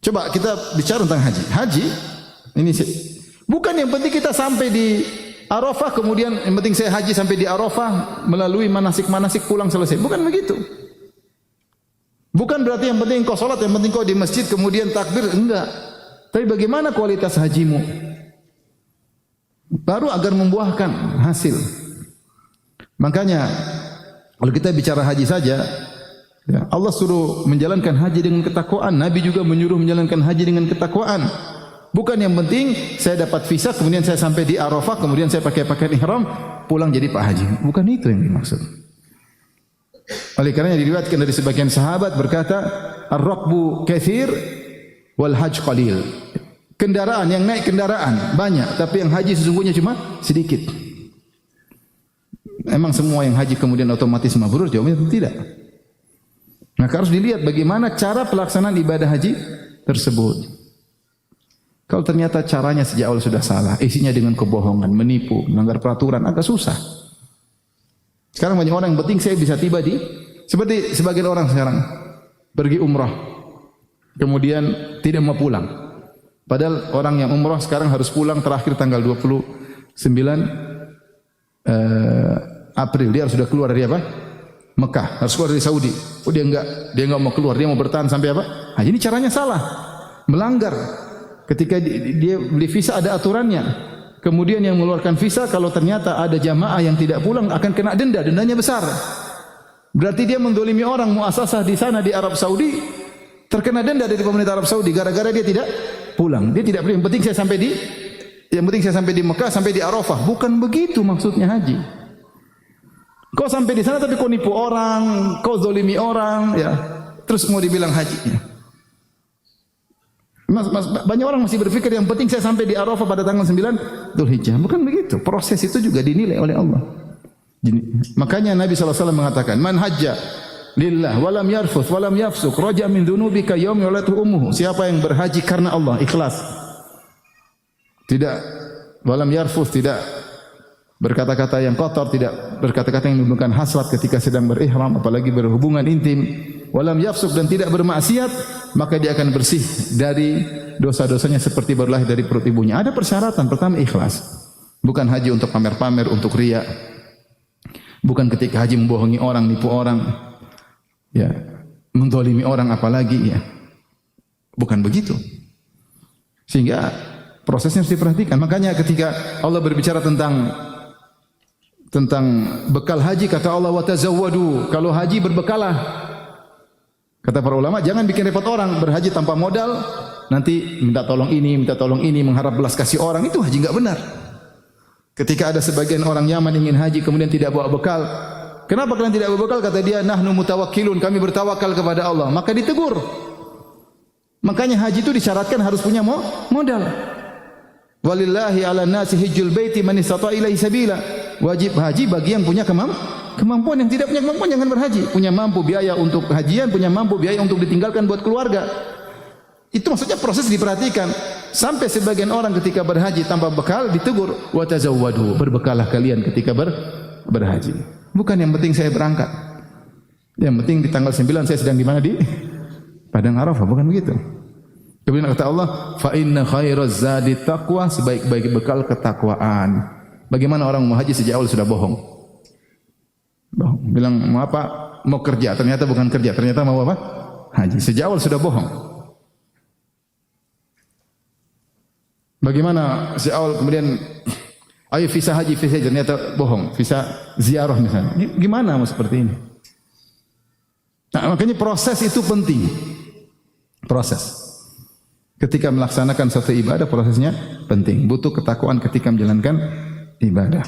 Coba kita bicara tentang haji. Haji ini bukan yang penting kita sampai di Arafah, kemudian yang penting saya haji sampai di Arafah, melalui manasik-manasik pulang selesai. Bukan begitu. Bukan berarti yang penting kau salat, yang penting kau di masjid kemudian takbir, enggak. Tapi bagaimana kualitas hajimu? Baru agar membuahkan hasil. Makanya kalau kita bicara haji saja, ya, Allah suruh menjalankan haji dengan ketakwaan. Nabi juga menyuruh menjalankan haji dengan ketakwaan. Bukan yang penting saya dapat visa, kemudian saya sampai di Arafah, kemudian saya pakai pakaian ihram, pulang jadi Pak Haji. Bukan itu yang dimaksud. Oleh karenanya diriwayatkan dari sebagian sahabat berkata, ar-raqbu katsir wal hajj qalil. Kendaraan yang naik kendaraan banyak, tapi yang haji sesungguhnya cuma sedikit. Emang semua yang haji kemudian otomatis mabrur? Jawabnya tidak. Maka harus dilihat bagaimana cara pelaksanaan ibadah haji tersebut. Kalau ternyata caranya sejak awal sudah salah, isinya dengan kebohongan, menipu, melanggar peraturan, agak susah. Sekarang banyak orang yang penting saya bisa tiba di, seperti sebagian orang sekarang pergi umrah, kemudian tidak mau pulang. Padahal orang yang umrah sekarang harus pulang terakhir tanggal 29 April. Dia harus sudah keluar dari apa? Mekah, harus keluar dari Saudi. Oh dia enggak mau keluar, dia mau bertahan sampai apa? Nah, ini caranya salah, melanggar. Ketika dia beli visa ada aturannya. Kemudian yang mengeluarkan visa kalau ternyata ada jamaah yang tidak pulang akan kena denda, dendanya besar. Berarti dia mendolimi orang muasasah di sana di Arab Saudi, terkena denda dari pemerintah Arab Saudi gara-gara dia tidak pulang. Dia tidak yang penting saya sampai di Mekah, sampai di Arafah. Bukan begitu maksudnya haji. Kau sampai di sana tapi kau nipu orang, kau zolimi orang, ya. Terus mau dibilang haji. Banyak orang masih berpikir yang penting saya sampai di Arafah pada tanggal 9 Dzulhijjah. Bukan begitu. Proses itu juga dinilai oleh Allah. Makanya Nabi SAW mengatakan, man hajja lillah walam yarfuth walam yafsuk raja min dzunubika yaum yulatu ummuhu. Siapa yang berhaji karena Allah, ikhlas. Tidak walam yarfuth, tidak berkata-kata yang kotor, tidak berkata-kata yang menimbulkan hasrat ketika sedang berihram, apalagi berhubungan intim. Walam yafsuk, dan tidak bermaksiat, maka dia akan bersih dari dosa-dosanya seperti baru lahir dari perut ibunya. Ada persyaratan. Pertama, ikhlas. Bukan haji untuk pamer-pamer, untuk riya. Bukan ketika haji membohongi orang, nipu orang, ya, menzalimi orang apalagi, ya. Bukan begitu. Sehingga prosesnya harus diperhatikan. Makanya ketika Allah berbicara tentang bekal haji, kata Allah, wa tazawwadu. Kalau haji berbekalah. Kata para ulama, jangan bikin repot orang. Berhaji tanpa modal, nanti minta tolong ini, mengharap belas kasih orang, itu haji enggak benar. Ketika ada sebagian orang Yaman ingin haji kemudian tidak bawa bekal. Kenapa kalian tidak bawa bekal? Kata dia, nahnu mutawakkilun, kami bertawakal kepada Allah. Maka ditegur. Makanya haji itu disyaratkan harus punya modal. Walillahi 'alan nasi hajjul baiti man istata'a ilaihi sabila. Wajib haji bagi yang punya kemampuan. Yang tidak punya kemampuan jangan berhaji. Punya mampu biaya untuk hajian, punya mampu biaya untuk ditinggalkan buat keluarga. Itu maksudnya proses diperhatikan. Sampai sebagian orang ketika berhaji tanpa bekal ditegur, wa tazawwadu, berbekalah kalian ketika berhaji. Bukan yang penting saya berangkat. Yang penting di tanggal 9 saya sedang di mana, di Padang Arafah, bukan begitu. Kemudian kata Allah, fa inna khairaz zadi taqwa, sebaik-baik bekal ketakwaan. Bagaimana orang mau haji sejak awal sudah bohong? Bilang mau apa? Mau kerja, ternyata bukan kerja, ternyata mau apa? Haji. Sejak awal sudah bohong. Bagaimana sejak awal kemudian ayo visa haji, ternyata bohong, visa ziarah misalnya. Gimana mau seperti ini? Nah, makanya proses itu penting. Proses. Ketika melaksanakan suatu ibadah, prosesnya penting. Butuh ketakwaan ketika menjalankan ibadah.